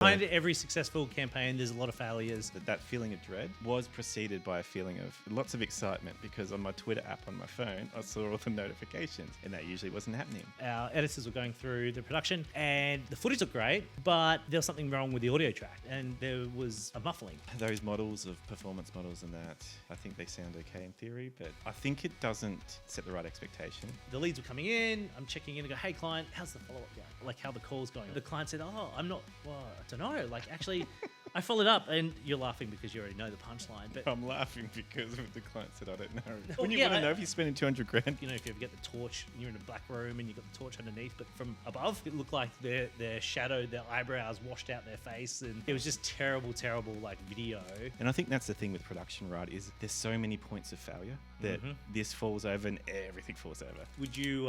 Behind every successful campaign, there's a lot of failures. That feeling of dread was preceded by a feeling of lots of excitement because on my Twitter app on my phone, I saw all the notifications and that usually wasn't happening. Our editors were going through the production and the footage looked great, but there was something wrong with the audio track and there was a muffling. Those models of performance models and that, I think they sound okay in theory, but I think it doesn't set the right expectation. The leads were coming in, I'm checking in and go, hey client, how's the follow-up going? Like how the call's going. The client said, I'm not, well, I don't know. Like actually, I followed up and you're laughing because you already know the punchline. But I'm laughing because the client said, I don't know. Well, When you want to know if you're spending 200 grand. You know, if you ever get the torch, you're in a black room and you've got the torch underneath, but from above, it looked like their shadow, their eyebrows washed out their face. And it was just terrible, like video. And I think that's the thing with production, right, is there's so many points of failure that this falls over and everything falls over. Would you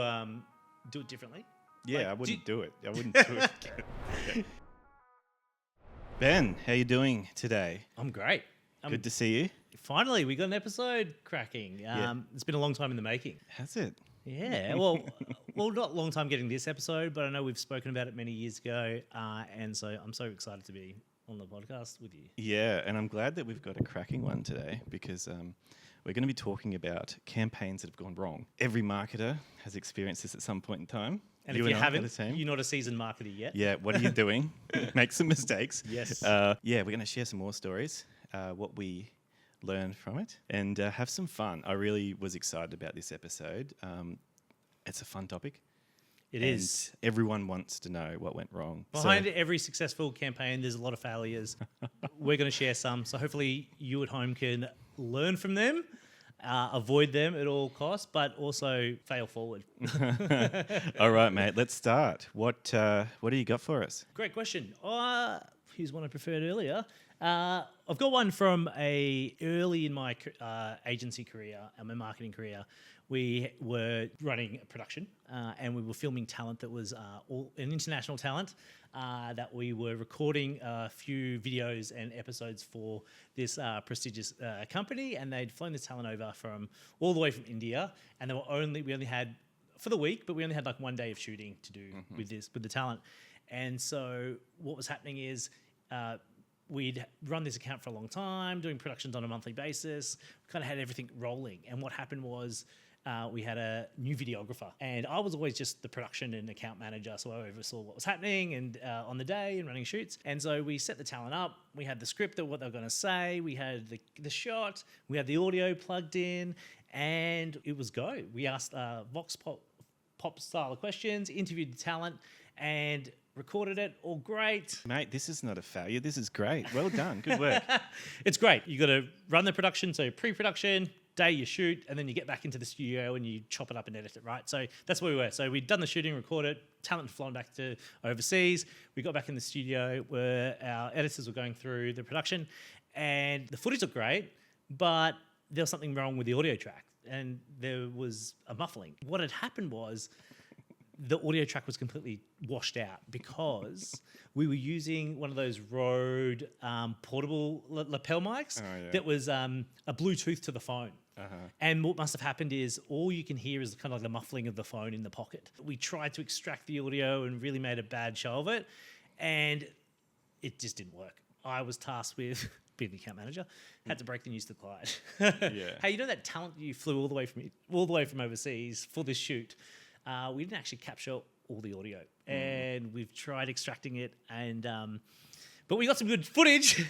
do it differently? Yeah, I wouldn't do it. I wouldn't do it. Okay. Ben, how you doing today? I'm great. Good to see you. Finally, we got an episode cracking. It's been a long time in the making. Has it? Yeah, well, not a long time getting this episode, but I know we've spoken about it many years ago, and so I'm so excited to be on the podcast with you. Yeah, and I'm glad that we've got a cracking one today because we're going to be talking about campaigns that have gone wrong. Every marketer has experienced this at some point in time. And if you haven't, you're not a seasoned marketer yet. Yeah, what are you doing? Make some mistakes. Yes. We're going to share some more stories, what we learned from it, and have some fun. I really was excited about this episode. It's a fun topic. It is. Everyone wants to know what went wrong. Behind every successful campaign, there's a lot of failures. We're going to share some, so hopefully you at home can learn from them. Avoid them at all costs, but also fail forward. All right, mate. Let's start. What do you got for us? Great question. Here's one I preferred earlier. I've got one from early in my agency career and my marketing career. We were running a production and we were filming talent that was all an international talent that we were recording a few videos and episodes for this prestigious company, and they'd flown this talent over from all the way from India, and we only had for the week, but we only had like 1 day of shooting to do with the talent. And so what was happening is we'd run this account for a long time, doing productions on a monthly basis. We kind of had everything rolling, and what happened was we had a new videographer, and I was always just the production and account manager, so I oversaw what was happening and on the day and running shoots. And so we set the talent up. We had the script of what they were going to say. We had the shot. We had the audio plugged in, and it was go. We asked Vox Pop style of questions, interviewed the talent, and recorded it. All great. Mate, this is not a failure. This is great. Well done. Good work. It's great. You got to run the production, so pre-production, day you shoot, and then you get back into the studio and you chop it up and edit it, right? So that's where we were. So we'd done the shooting, recorded, talent had flown back to overseas. We got back in the studio where our editors were going through the production, and the footage looked great, but there was something wrong with the audio track, and there was a muffling. What had happened was the audio track was completely washed out because we were using one of those Rode portable lapel mics that was a Bluetooth to the phone. And what must have happened is all you can hear is kind of like the muffling of the phone in the pocket. We tried to extract the audio and really made a bad show of it, and it just didn't work. I was tasked with being the account manager, had to break the news to the client. Hey, you know that talent you flew all the way from overseas for this shoot? We didn't actually capture all the audio, and we've tried extracting it, and but we got some good footage.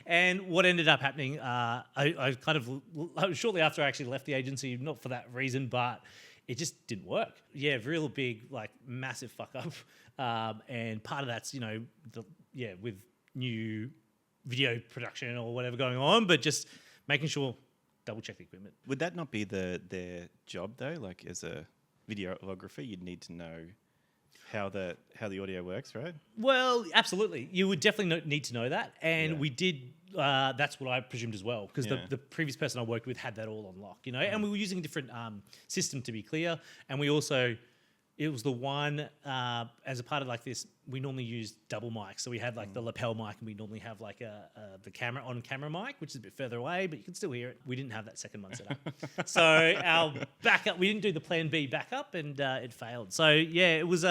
And what ended up happening, I kind of shortly after I actually left the agency, not for that reason, but it just didn't work. Yeah, real big, like massive fuck up, and part of that's with new video production or whatever going on, but just making sure double check the equipment. Would that not be their job though? Like as a videographer, you'd need to know how the audio works, right? Well, absolutely. You would definitely need to know that. And we did, that's what I presumed as well, because the previous person I worked with had that all on lock, and we were using a different system, to be clear. And we also, it was the one, as a part of like this, we normally use double mics. So we had like the lapel mic, and we normally have like the on-camera mic, which is a bit further away, but you can still hear it. We didn't have that second one set up. So our backup, we didn't do the plan B backup, and it failed. So yeah, it was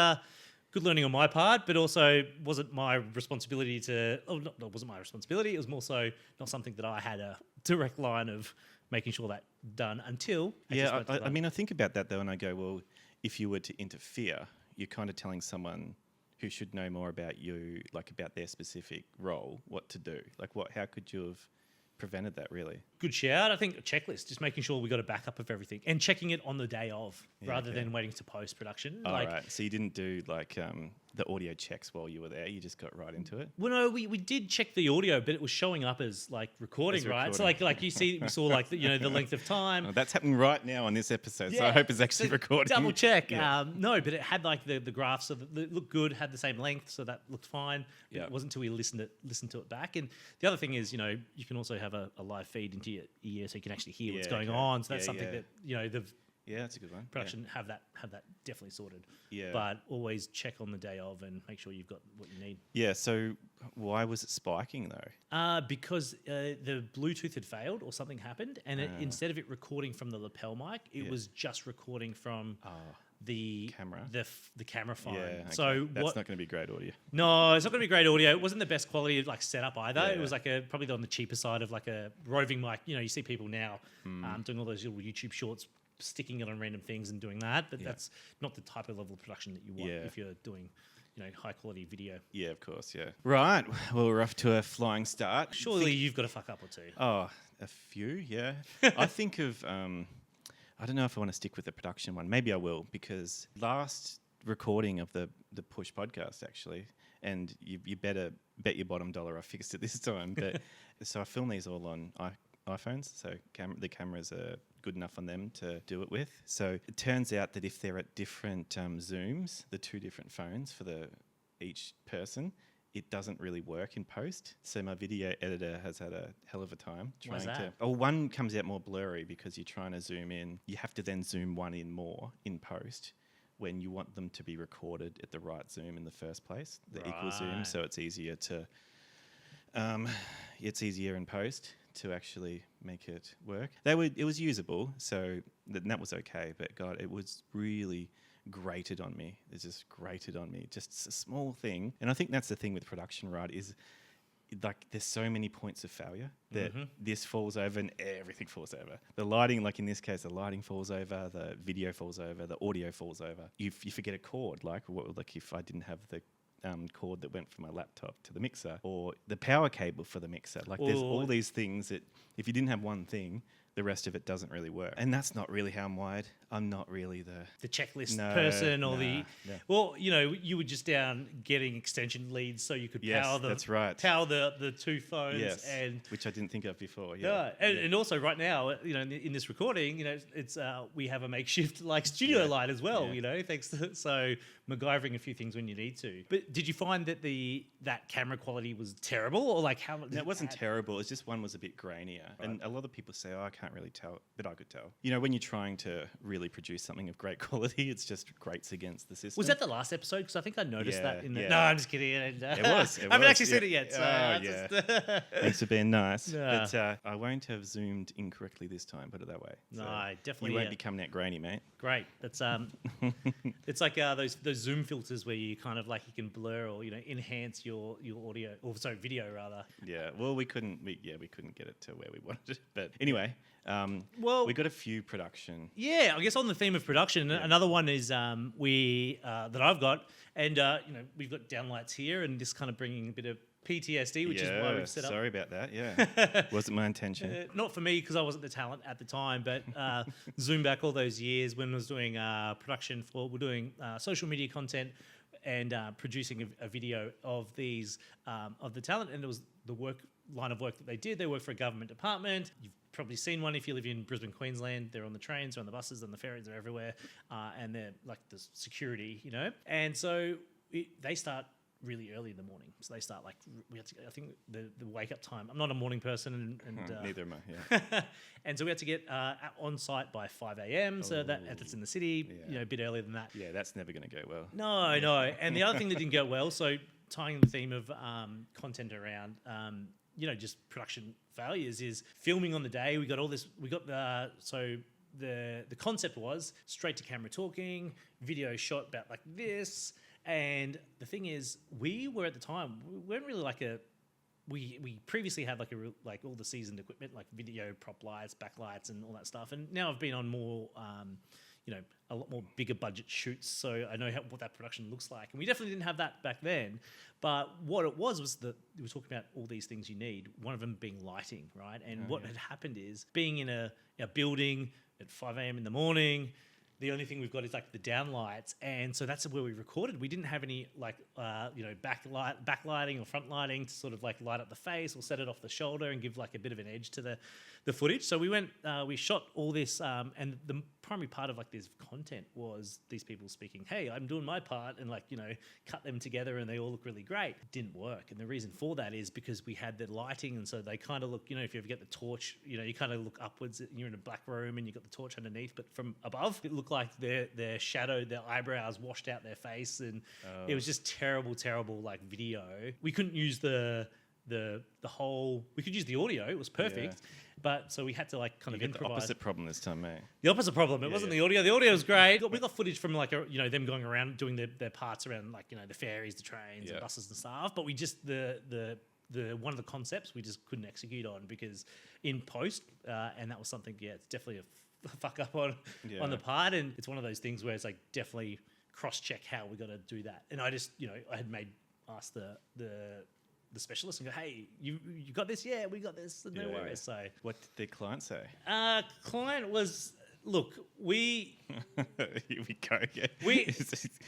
good learning on my part, but also wasn't my responsibility to. Oh, no, it wasn't my responsibility. It was more so not something that I had a direct line of making sure that done until. I mean, I think about that though, and I go, well, if you were to interfere, you're kind of telling someone who should know more about you, like about their specific role, what to do. Like, how could you have prevented that, really? Good shout. I think a checklist, just making sure we got a backup of everything and checking it on the day of rather than waiting to post production. All right. So you didn't do like the audio checks while you were there. You just got right into it. Well, no, we did check the audio, but it was showing up as like recording, right? So like we saw like the length of time. Oh, that's happening right now on this episode. So I hope it's actually recording. Double check. Yeah. No, but it had like the graphs, so that it looked good, had the same length, so that looked fine. Yeah. It wasn't until we listened to it back. And the other thing is, you can also have a live feed into your ear, so you can actually hear what's going on. So that's something that Yeah, that's a good one. production have that definitely sorted. Yeah. But always check on the day of and make sure you've got what you need. Yeah. So why was it spiking though? Because the Bluetooth had failed or something happened, and instead of it recording from the lapel mic, it was just recording from the camera, the camera phone. Yeah, okay. So that's not going to be great audio. No, it's not going to be great audio. It wasn't the best quality like setup either. Yeah. It was like probably on the cheaper side of like a roving mic. You see people now doing all those little YouTube shorts, sticking it on random things and doing that, but that's not the type of level of production that you want if you're doing high quality video. Yeah, of course. Yeah. Right. Well, we're off to a flying start. Surely you've got a fuck up or two. Oh, a few. Yeah. I think of. I don't know if I want to stick with the production one. Maybe I will, because last recording of the Push podcast actually, and you better bet your bottom dollar I fixed it this time. But so I film these all on iPhones, so the cameras are good enough on them to do it with. So it turns out that if they're at different zooms, the two different phones for each person, it doesn't really work in post. So my video editor has had a hell of a time trying to. Oh, one comes out more blurry because you're trying to zoom in. You have to then zoom one in more in post when you want them to be recorded at the right zoom in the first place, the equal zoom. So it's easier to. It's easier in post to actually make it work. It was usable, so that was okay. But God, it was really grated on me. It just grated on me. Just a small thing. And I think that's the thing with production, right, is like there's so many points of failure that this falls over and everything falls over. The lighting, like in this case, the lighting falls over, the video falls over, the audio falls over. You forget a cord, like if I didn't have the cord that went from my laptop to the mixer, or the power cable for the mixer. Like there's all these things that if you didn't have one thing, the rest of it doesn't really work. And that's not really how I'm wired. I'm not really the checklist person or well, you were just down getting extension leads so you could power the two phones, and which I didn't think of before. And also right now, in this recording, it's we have a makeshift like studio light as well. Thanks to so MacGyvering a few things when you need to. But did you find that that camera quality was terrible, or like how? No, it wasn't terrible. It's just one was a bit grainier, and a lot of people say, "Oh, I can't really tell," but I could tell. When you're trying to really produce something of great quality, it's just grates against the system. Was that the last episode? Because I think I noticed that in the. Yeah. No, I'm just kidding. It was. I haven't actually seen it yet. So Thanks for being nice. But I won't have zoomed incorrectly this time. Put it that way. So no, definitely. You won't be coming out grainy, mate. Great. That's it's like those zoom filters where you kind of like you can blur or enhance your audio or video rather. Yeah. Well, we couldn't get it to where we wanted it. But anyway, we got a few production. Yeah, I guess on the theme of production, another one is that I've got, and we've got downlights here, and just kind of bringing a bit of PTSD, which is why we've set up. Sorry about that. Yeah, wasn't my intention. Not for me because I wasn't the talent at the time, but zoom back all those years when I was doing production we're doing social media content and producing a video of these of the talent, and it was the line of work that they did. They work for a government department. You've probably seen one if you live in Brisbane, Queensland. They're on the trains, they're on the buses, and the ferries. They're everywhere, and they're like the security, And so they start really early in the morning. So they start like I think the wake up time. I'm not a morning person, and neither am I. Yeah. And so we had to get on site by 5 a.m. So that if it's in the city, a bit earlier than that. Yeah, that's never going to go well. No. And the other thing that didn't go well. So tying the theme of content around. Just production failures is filming on the day. We got all this. We got the concept was straight to camera talking, video shot about like this, And the thing is, we were at the time, we weren't really like we previously had like all the seasoned equipment, like video prop lights, backlights, and all that stuff. And now I've been on more, a lot more bigger budget shoots, so I know what that production looks like. And we definitely didn't have that back then. But what it was that we were talking about all these things you need. One of them being lighting, right? And what had happened is being in a building at 5 a.m. in the morning. The only thing we've got is like the downlights, and so that's where we recorded. We didn't have any backlighting or front lighting to sort of like light up the face or set it off the shoulder and give like a bit of an edge to the footage. So we shot all this, and the primary part of like this content was these people speaking, "Hey, I'm doing my part," and cut them together, and they all look really great. It didn't work, and the reason for that is because we had the lighting, and so they kind of look, if you ever get the torch, you kind of look upwards. And you're in a black room, and you've got the torch underneath, but from above, it looked like their shadow, their eyebrows washed out their face, and it was just terrible like video. We couldn't use the whole. We could use the audio; it was perfect. Yeah. But so we had to like kind of improvise. The opposite problem this time, mate. The opposite problem. It wasn't the audio. The audio was great. We got footage from them going around doing their parts around the ferries, the trains, and buses and stuff. But we just the one of the concepts we just couldn't execute on because in post, and that was something. Yeah, it's definitely a fuck up on the part, and it's one of those things where it's like definitely cross check how we got to do that. And I just I had asked the specialist and go, "Hey, you got this? Yeah, we got this. No worries." So what did the client say? Client was, look, we here we go again.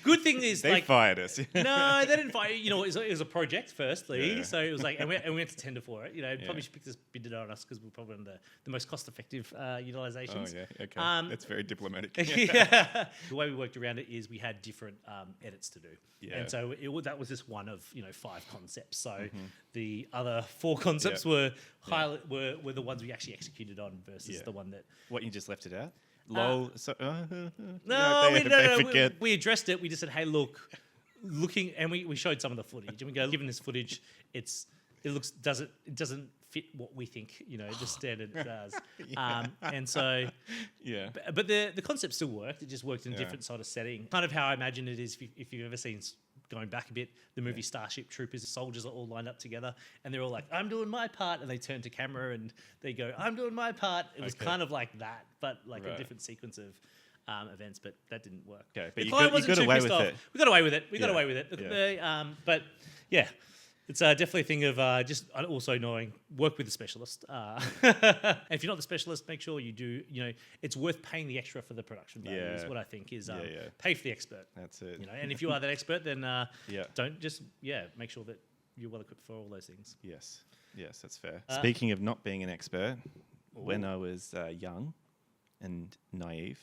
Good thing is they fired us. No, they didn't fire. It was a project firstly, Yeah. so it was like, and we had to tender for it. Probably should pick this bid on us because we're probably on the most cost effective utilizations. Oh yeah, okay. That's very diplomatic. Yeah. The way we worked around it is we had different edits to do. Yeah. And so that was just one of 5 concepts. So the other 4 concepts were the ones we actually executed on versus the one that. What, you just left it out? Lol. We addressed it. We just said, "Hey, looking," and we showed some of the footage, and we go, "Given this footage, it doesn't fit what we think the standard does." And so but the concept still worked. It just worked in a different sort of setting. Kind of how I imagine it is if you've ever seen, going back a bit, the movie Starship Troopers. The soldiers are all lined up together, and they're all like, "I'm doing my part," and they turn to camera and they go, "I'm doing my part." It was kind of like that, but like a different sequence of events, but that didn't work. Okay, but the you client got wasn't too away pissed with off. it. We got away with it. We got Yeah. away with it. Yeah. But yeah. It's definitely a thing of just also knowing, work with a specialist. And if you're not the specialist, make sure you do, it's worth paying the extra for the production value is what I think is pay for the expert. That's it. And if you are that expert, then don't make sure that you're well equipped for all those things. Yes, that's fair. Speaking of not being an expert, when I was young and naive,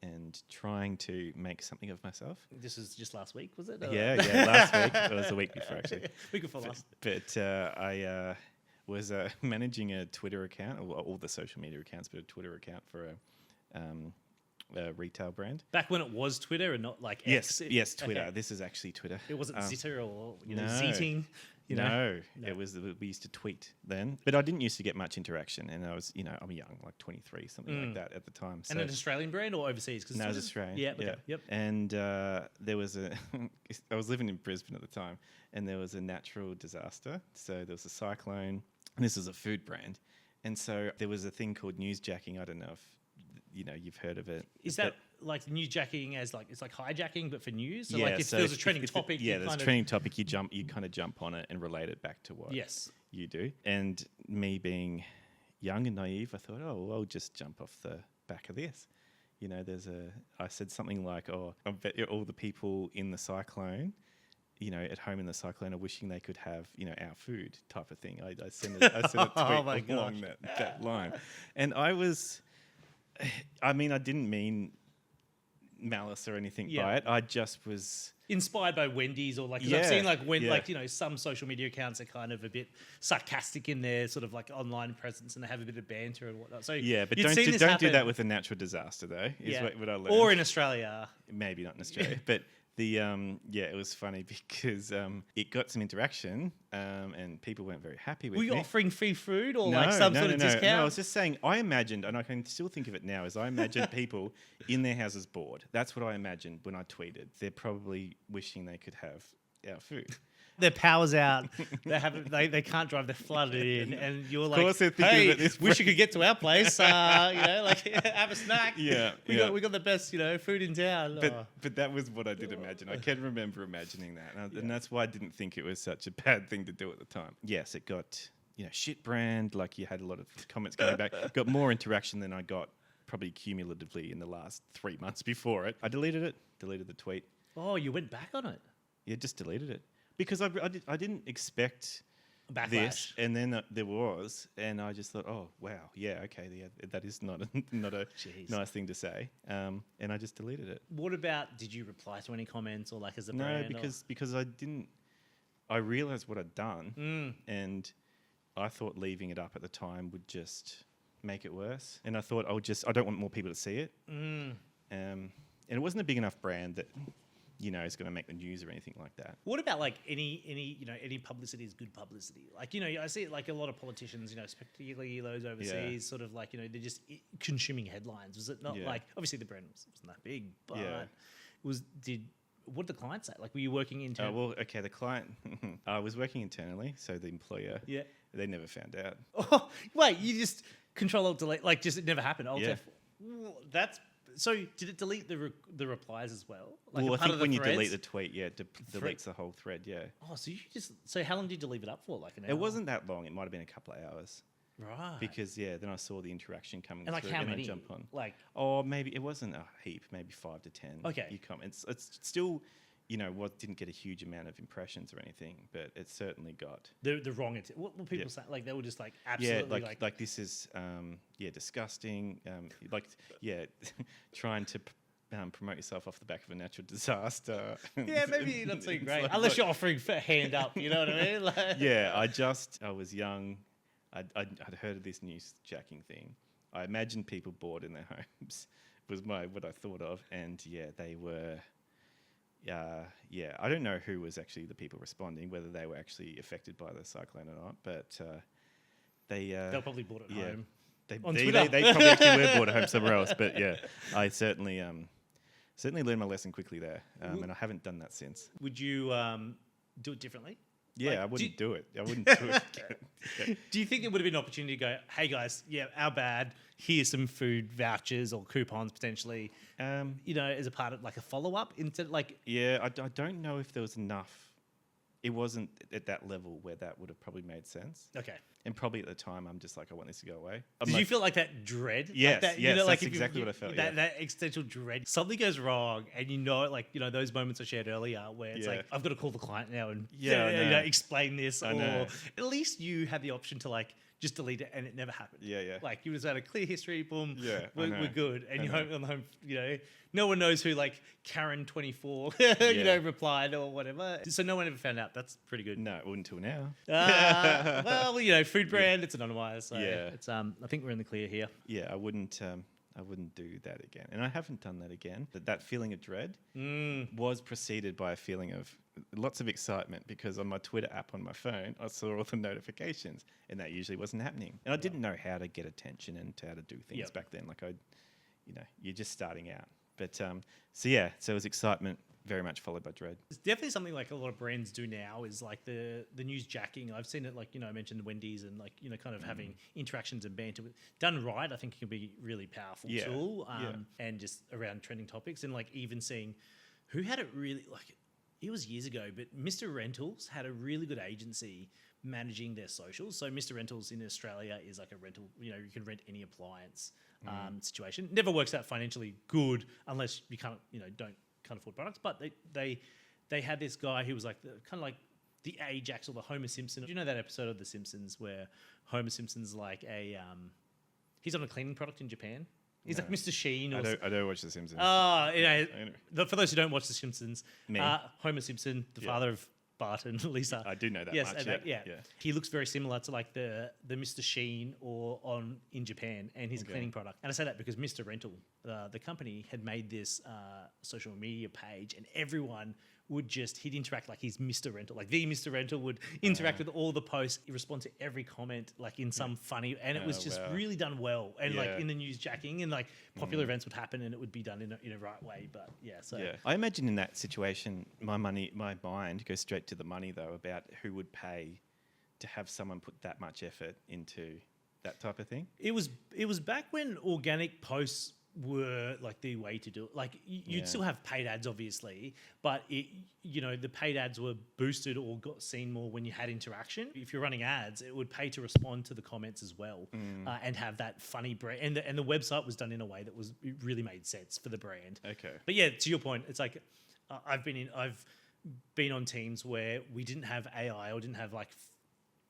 and trying to make something of myself. This was just last week, was it? Yeah, last week. It was the week before, actually. Week before last. But I was managing a Twitter account, or all the social media accounts, but a Twitter account for a retail brand. Back when it was Twitter and not like X. Yes, Twitter. Okay. This is actually Twitter. It wasn't Zitter or no. Zeeting. No, it was. We used to tweet then, but I didn't used to get much interaction, and I was, I'm young, like 23, something like that at the time. So and an Australian brand or overseas? No, it was Australian. Yeah, okay. Yep. And there was I was living in Brisbane at the time, and there was a natural disaster. So there was a cyclone, and this was a food brand, and so there was a thing called newsjacking. I don't know if you've heard of it. Is that like newsjacking as like it's like hijacking but for news? So like if there's a trending topic, there's a trending topic, you kind of jump on it and relate it back to what you do. And me being young and naive, I thought, I'll just jump off the back of this. I said something like, I bet all the people in the cyclone, at home in the cyclone are wishing they could have, our food type of thing. I sent a tweet along that line. And I didn't mean malice or anything by it. I just was inspired by Wendy's or like, 'cause I've seen some social media accounts are kind of a bit sarcastic in their sort of like online presence and they have a bit of banter and whatnot. So but don't do that with a natural disaster though. Is what I learned. Or in Australia. Maybe not in Australia, but It was funny because it got some interaction and people weren't very happy with Were you me. offering free food or like some sort of discount? No, I was just saying, I imagined, and I can still think of it now, is I imagined people in their houses bored. That's what I imagined when I tweeted. They're probably wishing they could have our food. Their power's out. They can't drive. They're flooded in, and you're like, course they're thinking "Hey, about this wish you could get to our place. Like have a snack. Yeah, we got the best food in town." But that was what I did imagine. I can remember imagining that, and that's why I didn't think it was such a bad thing to do at the time. Yes, it got shit brand. Like you had a lot of comments coming back. Got more interaction than I got probably cumulatively in the last 3 months before it. I deleted the tweet. Oh, you went back on it. Yeah, just deleted it. Because I didn't expect Backlash. this, and then there was, and I just thought, oh wow, yeah, okay, that is not a Jeez. nice thing to say, and I just deleted it. What about? Did you reply to any comments or like as a No, brand? because I didn't. I realized what I'd done, and I thought leaving it up at the time would just make it worse. And I thought I don't want more people to see it. And it wasn't a big enough brand that is going to make the news or anything like that. What about like any publicity is good publicity? Like, I see it like a lot of politicians, particularly those overseas, sort of like, they're just consuming headlines. Was it not like, obviously the brand wasn't that big, but what did the client say? Like, were you working internally? Well, okay, the client, I was working internally, so the employer, they never found out. Oh, wait, you just Control-Alt-Delete, like just it never happened. That's... So did it delete the replies as well? Like well, I think when you threads? delete the tweet, it deletes the whole thread, Oh, so how long did you leave it up for? Like an hour? It wasn't that long. It might have been a couple of hours. Right. Because, then I saw the interaction coming and like through. how and many? I jump on. Like, maybe it wasn't a heap, maybe 5 to 10. Okay. You comments. It's still, didn't get a huge amount of impressions or anything, but it certainly got the wrong. What were people saying? Like they were just like absolutely like this is disgusting. Trying to promote yourself off the back of a natural disaster. Yeah, maybe not so great unless you're offering for a hand up. You know what I mean? Like, I was young. I'd heard of this newsjacking thing. I imagined people bored in their homes was what I thought of, and they were. I don't know who was actually the people responding, whether they were actually affected by the cyclone or not, but they'll probably bought it home. They probably actually were bored at home somewhere else, but I certainly learned my lesson quickly there, and I haven't done that since. Would you do it differently? Yeah, I wouldn't do it. I wouldn't do it again. Do you think there would have been an opportunity to go, hey guys, our bad, here's some food vouchers or coupons potentially, as a part of like a follow-up instead like... Yeah, I don't know if there was enough. It wasn't at that level where that would have probably made sense. Okay. And probably at the time, I'm just like, I want this to go away. Did you feel like that dread? Yes, like that, that's exactly what I felt. That existential dread. Something goes wrong, and those moments I shared earlier where it's like, I've got to call the client now and explain this, or at least you had the option to like just delete it, and it never happened. Yeah. Like you just had a clear history, boom. Yeah, we're good, and you're home on the home. No one knows who like Karen24, replied or whatever. So no one ever found out. That's pretty good. No, until now. Well, food brand, it's anonymized. So it's I think we're in the clear here. Yeah, I wouldn't do that again, and I haven't done that again. But that feeling of dread was preceded by a feeling of lots of excitement because on my Twitter app on my phone, I saw all the notifications, and that usually wasn't happening. And I didn't know how to get attention and how to do things back then. Like you're just starting out. But so it was excitement very much followed by dread. It's definitely something like a lot of brands do now is like the news jacking. I've seen it like, I mentioned Wendy's and like, kind of having interactions and banter. Done right, I think it can be really powerful tool and just around trending topics and like even seeing who had it really like, it was years ago, but Mr. Rentals had a really good agency managing their socials. So Mr. Rentals in Australia is like a rental, you can rent any appliance situation. Never works out financially good unless you can't afford products. But they had this guy who was like kind of like the Ajax or the Homer Simpson. Do you know that episode of The Simpsons where Homer Simpson's like he's on a cleaning product in Japan? He's like Mr. Sheen. I don't watch The Simpsons. For those who don't watch The Simpsons, Homer Simpson, the father of Bart and Lisa. I do know that Yes, much. and Yeah. he looks very similar to like the Mr. Sheen or on in Japan and his cleaning product. And I say that because Mr. Rental, the company, had made this social media page, and everyone would he'd interact like he's Mr. Rental, like the Mr. Rental would interact with all the posts, respond to every comment like in some funny, and it was just really done well. And like in the news jacking and like popular events would happen and it would be done in a right way. But I imagine in that situation, my mind goes straight to the money though, about who would pay to have someone put that much effort into that type of thing. It was back when organic posts were like the way to do it. Like you'd still have paid ads, obviously, but the paid ads were boosted or got seen more when you had interaction. If you're running ads, it would pay to respond to the comments as well, and have that funny brand. And the website was done in a way that it really made sense for the brand. Okay. But yeah, to your point, it's like I've been on teams where we didn't have AI or didn't have like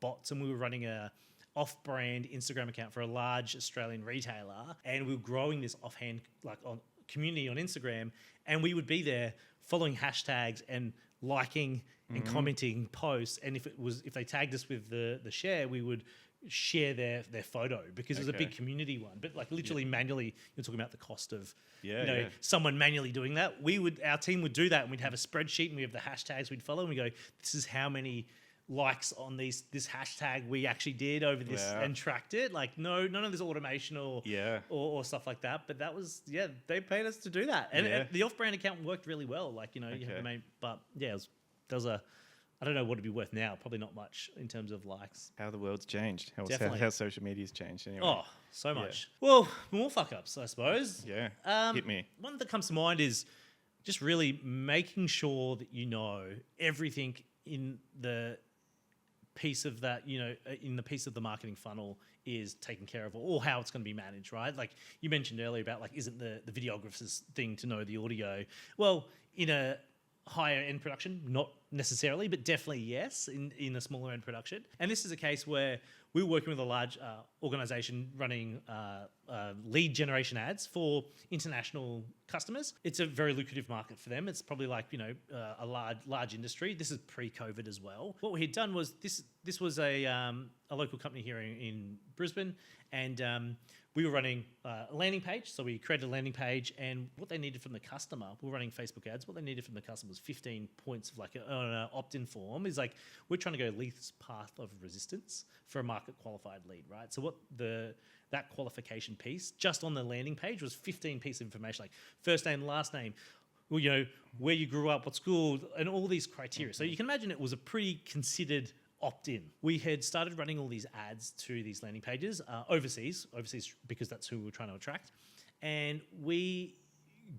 bots, and we were running a off-brand Instagram account for a large Australian retailer, and we were growing this offhand like on community on Instagram, and we would be there following hashtags and liking and commenting posts, and if they tagged us with the share, we would share their photo because it was a big community one. But like literally manually, you're talking about the cost of someone manually doing that. Our team would do that, and we'd have a spreadsheet and we have the hashtags we'd follow, and we go, this is how many likes on this hashtag we actually did over this and tracked it. Like none of this automation or stuff like that. But that was they paid us to do that, and the off-brand account worked really well. Like you have to make, but there was a I don't know what it'd be worth now. Probably not much in terms of likes. How the world's changed. Definitely. How social media's changed. Anyway. Oh, so much. Well, more fuck ups, I suppose. Yeah. Hit me. One that comes to mind is just really making sure that everything in the piece of that, in the piece of the marketing funnel is taken care of, or how it's going to be managed, right? Like you mentioned earlier about like, isn't the videographer's thing to know the audio? Well, in a higher end production, not necessarily, but definitely yes, in a smaller end production. And this is a case where we were working with a large organization running lead generation ads for international customers. It's a very lucrative market for them. It's probably like, a large industry. This is pre-COVID as well. What we had done was this was a local company here in Brisbane, and we were running a landing page. So we created a landing page, and what they needed from the customer, we were running Facebook ads. What they needed from the customer was 15 points of like an opt-in form. Is like, we're trying to go least path of resistance for a market qualified lead, right? So what that qualification piece just on the landing page was 15 pieces of information, like first name, last name, well, where you grew up, what school, and all these criteria. So you can imagine it was a pretty considered opt-in. We had started running all these ads to these landing pages overseas because that's who we were trying to attract, and we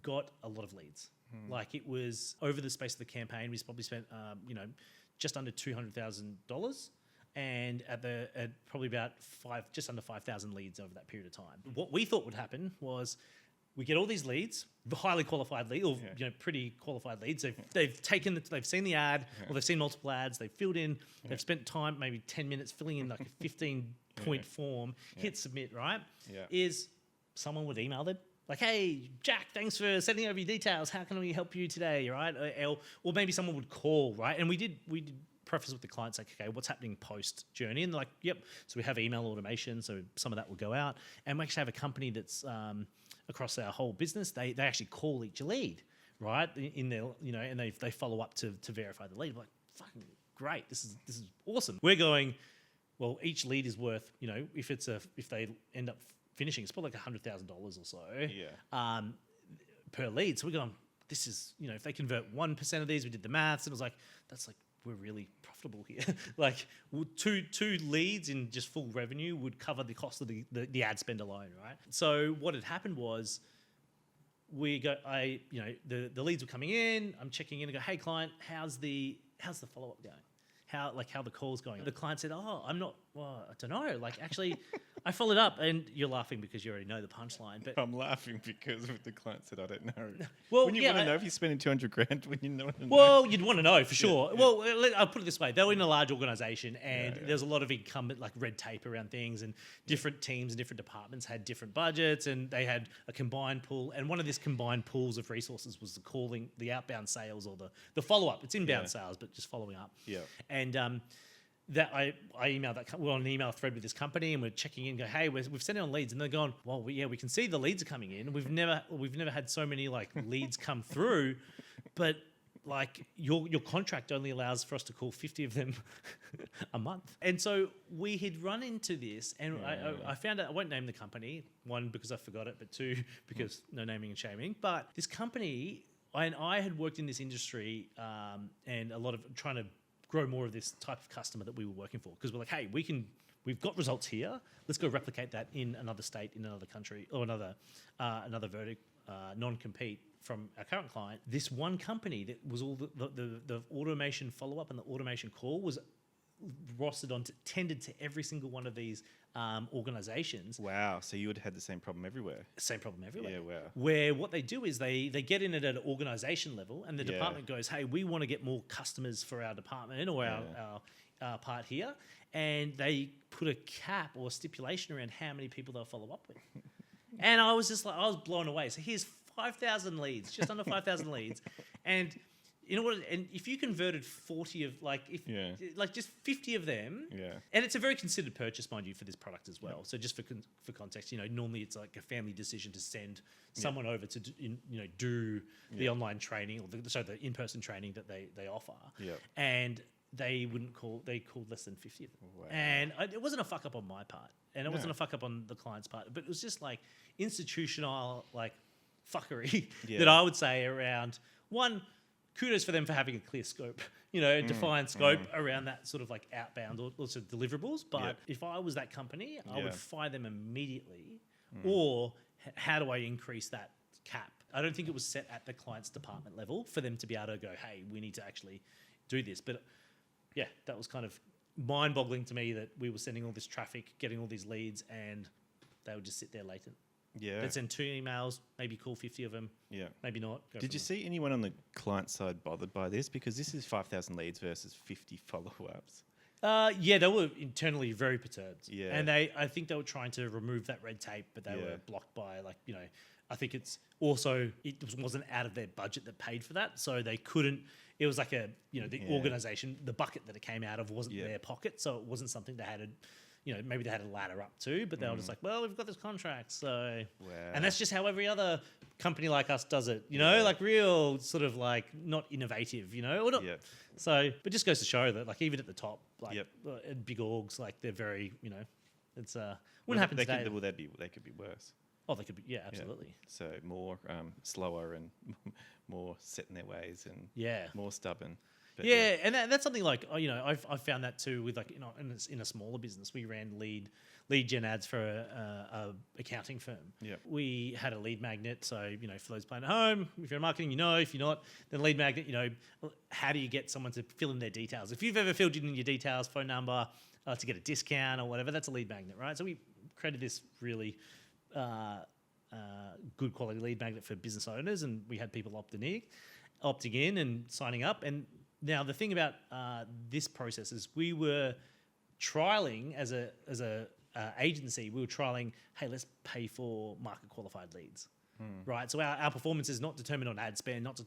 got a lot of leads. Like it was over the space of the campaign, we probably spent just under $200,000, and at probably about just under 5,000 leads over that period of time. What we thought would happen was we get all these leads, the highly qualified leads, or pretty qualified leads. They've seen the ad, or they've seen multiple ads. They've filled in. They've spent time, maybe 10 minutes, filling in like a 15-point form. Hit submit. Right? Is someone would email them like, "Hey, Jack, thanks for sending over your details. How can we help you today?" Right? Or maybe someone would call. Right? And we did preface with the clients like, okay, what's happening post journey? And they're like, yep. So we have email automation, so some of that will go out, and we actually have a company that's across our whole business. They actually call each lead, right? In their and they follow up to verify the lead. We're like, fucking great. This is awesome. We're going, well, each lead is worth, if they end up finishing, it's probably like $100,000 or so per lead. So we're going, this is, if they convert 1% of these, we did the maths, and it was like, that's like, we're really profitable here. Like two leads in just full revenue would cover the cost of the ad spend alone, right? So what had happened was the leads were coming in, I'm checking in and go, hey client, how's the follow-up going? How the call's going? The client said, I don't know. Like actually, I followed up, and you're laughing because you already know the punchline. But I'm laughing because the client said, I don't know. well, When you want to know if you're spending 200 grand, when you know. Well, you'd want to know for sure. yeah. Well, I'll put it this way: they were in a large organisation, and Yeah. there's a lot of incumbent like red tape around things, and different teams and different departments had different budgets, and they had a combined pool. And one of these combined pools of resources was the outbound sales or the follow up. It's inbound sales, but just following up. Yeah. And that I emailed that. We're on an email thread with this company, and we're checking in. Go, hey, we've sent it on leads, and they're going, well, we can see the leads are coming in. We've never had so many like leads come through, but like your contract only allows for us to call 50 of them a month. And so we had run into this, and I found out. I won't name the company. One, because I forgot it, but two, because no naming and shaming. But this company, and I had worked in this industry, and a lot of trying to grow more of this type of customer that we were working for, because we're like, hey, we've got results here. Let's go replicate that in another state, in another country, or another verdict, non-compete from our current client. This one company that was all the automation follow-up and the automation call was rostered on, tended to every single one of these organizations. Wow. So you would have had the same problem everywhere. Same problem everywhere. Yeah, wow. Where what they do is they get in it at an organization level, and the department goes, hey, we want to get more customers for our department or our part here. And they put a cap or a stipulation around how many people they'll follow up with. And I was just like, I was blown away. So here's 5,000 leads, just under 5,000 leads. And you know what? And if you converted 40 of just 50 of them, and it's a very considered purchase, mind you, for this product as well. So just for context, normally it's like a family decision to send someone over to do the online training or the in-person training that they offer. And they called less than 50 of them. Wow. And it wasn't a fuck up on my part, and it wasn't a fuck up on the client's part, but it was just like institutional like fuckery that I would say around one. Kudos for them for having a clear scope, defined scope around that sort of like outbound or also deliverables. But if I was that company, I would fire them immediately. Or how do I increase that cap? I don't think it was set at the client's department level for them to be able to go, hey, we need to actually do this. But yeah, that was kind of mind-boggling to me that we were sending all this traffic, getting all these leads, and they would just sit there latent. Yeah. They'd send 2 emails, maybe call 50 of them. Yeah. Maybe not. Did you see anyone on the client side bothered by this? Because this is 5,000 leads versus 50 follow-ups. Yeah, they were internally very perturbed. Yeah. And I think they were trying to remove that red tape, but they were blocked by I think it wasn't out of their budget that paid for that. So they couldn't, it was like the organization, the bucket that it came out of wasn't their pocket. So it wasn't something they had to, maybe they had a ladder up to, but they were just like, well, we've got this contract. So, and that's just how every other company like us does it, like real sort of like not innovative, or not. Yeah. So, but just goes to show that like even at the top, like big orgs, like they're very, it's wouldn't happen today. They could be worse. Oh, they could be, yeah, absolutely. Yeah. So more slower and more set in their ways and more stubborn. But and that's something like I've found that too with like in a smaller business we ran lead gen ads for a accounting firm. Yeah, we had a lead magnet. So for those playing at home, if you're in marketing, if you're not, then lead magnet. How do you get someone to fill in their details? If you've ever filled in your details, phone number to get a discount or whatever, that's a lead magnet, right? So we created this really good quality lead magnet for business owners, and we had people opting in and signing up. And now the thing about this process is we were trialing as a agency. We were trialing, hey, let's pay for market qualified leads, right? So our performance is not determined on ad spend, it's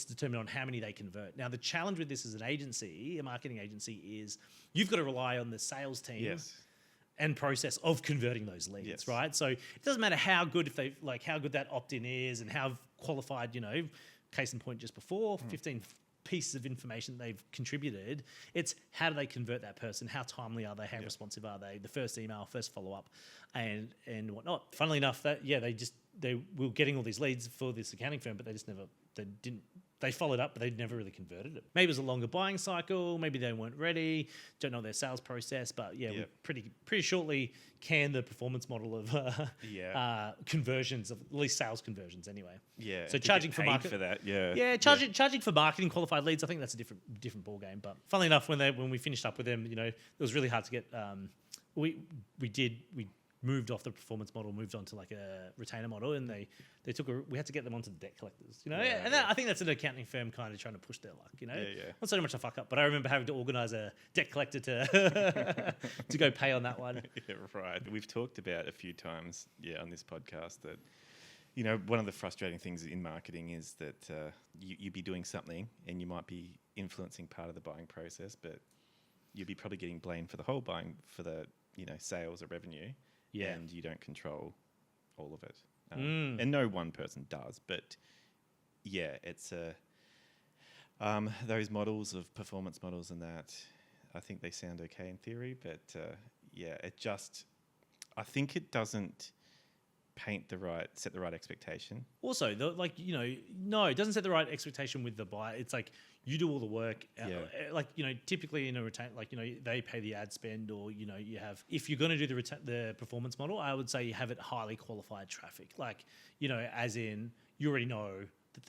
determined on how many they convert. Now the challenge with this as an agency, a marketing agency, is you've got to rely on the sales team. Yes. And process of converting those leads, right? So it doesn't matter how good how good that opt-in is and how qualified, case in point just before, 15 pieces of information they've contributed. It's how do they convert that person? How timely are they? How responsive are they? The first email, first follow-up, and whatnot. Funnily enough, that they were getting all these leads for this accounting firm, but they didn't they followed up, but they never really converted it. Maybe it was a longer buying cycle. Maybe they weren't ready. Don't know their sales process. But yeah, we pretty shortly canned the performance model of conversions, of at least sales conversions anyway. Yeah. So to charging get for paid market for that. Yeah. Yeah, charging for marketing qualified leads. I think that's a different ball game. But funnily enough, when we finished up with them, it was really hard to get. We moved off the performance model, moved on to like a retainer model, and we had to get them onto the debt collectors, I think that's an accounting firm kind of trying to push their luck, Not so much a fuck up, but I remember having to organise a debt collector to to go pay on that one. Yeah, right. We've talked about a few times, on this podcast that, one of the frustrating things in marketing is that you'd be doing something and you might be influencing part of the buying process, but you'd be probably getting blamed for the whole buying, for the sales or revenue. Yeah. And you don't control all of it. And no one person does. But it's those models of performance models and that, I think they sound okay in theory, but I think it doesn't set the right expectation. Also, no, it doesn't set the right expectation with the buyer. It's like you do all the work. Typically in a retain, they pay the ad spend, or you have, if you're going to do the performance model, I would say you have it highly qualified traffic. As in you already know that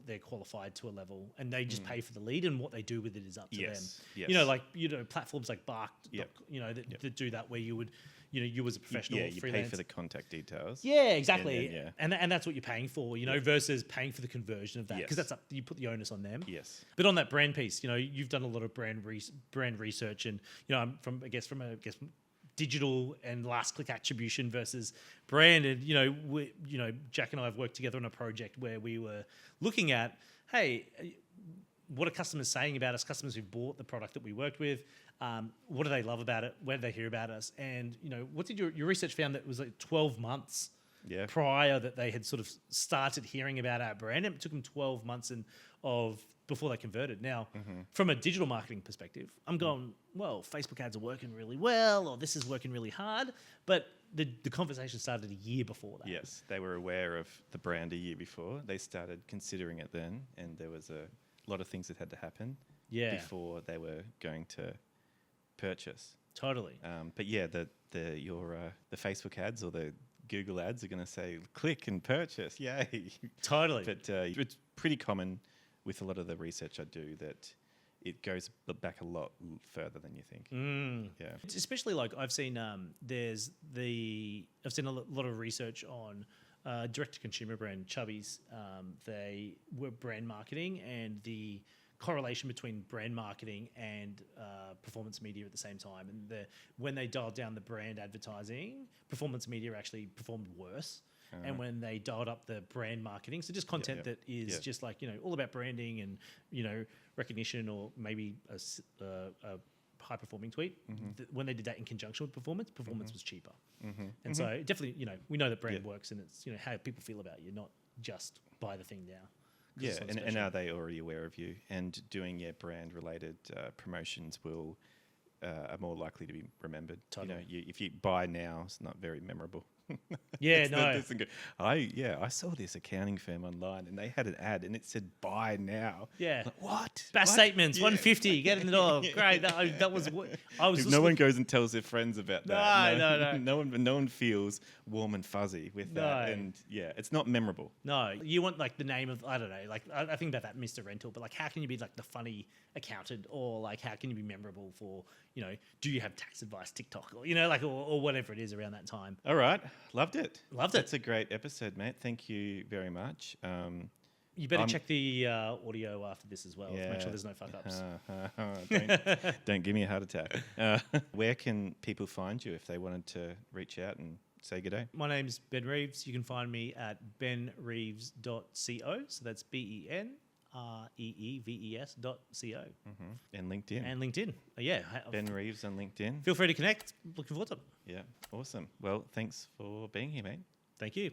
they're qualified to a level, and they just pay for the lead, and what they do with it is up to them. Yes. Platforms like Bark, that do that, where you would. You as a professional, you freelance. pay for the contact details. Yeah, exactly. And that's what you're paying for, versus paying for the conversion of that, because you put the onus on them. Yes. But on that brand piece, you've done a lot of brand research, and I'm from digital and last click attribution versus brand, and Jack and I have worked together on a project where we were looking at, hey, what are customers saying about us? Customers who've bought the product that we worked with. What do they love about it? Where do they hear about us? And what did your research found that it was like 12 months prior that they had sort of started hearing about our brand, and it took them 12 months before they converted. Now, from a digital marketing perspective, I'm going, well, Facebook ads are working really well, or this is working really hard, but the conversation started a year before that. Yes, they were aware of the brand a year before. They started considering it then, and there was a lot of things that had to happen before they were going to purchase. Totally. But the Facebook ads or the Google ads are going to say click and purchase. Yay. Totally. But it's pretty common with a lot of the research I do that it goes back a lot further than you think. Yeah. Especially I've seen a lot of research on direct to consumer brand Chubbies. They were brand marketing, and the correlation between brand marketing and performance media at the same time. And when they dialed down the brand advertising, performance media actually performed worse. And when they dialed up the brand marketing, so just content that is just all about branding and recognition, or maybe a high performing tweet. When they did that in conjunction with performance was cheaper. And so definitely, we know that brand works, and it's how people feel about you, not just buy the thing now. Yeah, and are they already aware of you? And doing brand-related promotions are more likely to be remembered. Totally. If you buy now, it's not very memorable. I saw this accounting firm online, and they had an ad, and it said "buy now." Yeah. What? Best statements, 150. Get in the door. Great. That was what I was. No one goes and tells their friends about that. No. No one feels warm and fuzzy with that, and it's not memorable. No, you want the name of, I don't know. I think about that Mr. Rental, but how can you be the funny accountant, or how can you be memorable for do you have tax advice TikTok, or or whatever it is around that time. All right. Loved it. That's a great episode, mate. Thank you very much. You better check the audio after this as well to make sure there's no fuck-ups. Don't give me a heart attack. Where can people find you if they wanted to reach out and say good day? My name's Ben Reeves. You can find me at benreeves.co. So that's BenReeves.co. And LinkedIn. Ben Reeves on LinkedIn. Feel free to connect. Looking forward to it. Yeah, awesome. Well, thanks for being here, mate. Thank you.